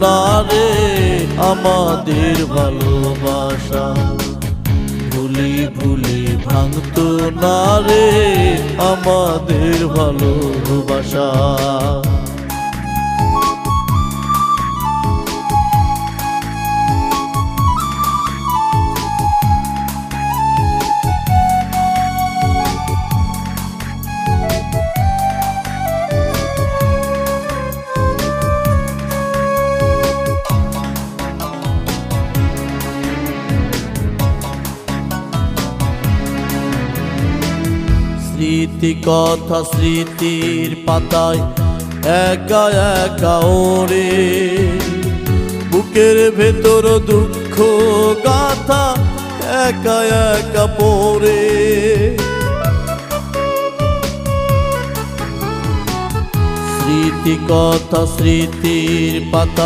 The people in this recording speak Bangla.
না রে আমাদের ভালোবাসা, ভুলি ভুলি ভাঙতো না রে আমাদের ভালোবাসা। স্মৃতি কথা স্মৃতির পাতায় একা একা ওরে, বুকের ভেতর দুঃখ গাথা একা একা পড়ে। স্মৃতি কথা স্মৃতির পাতা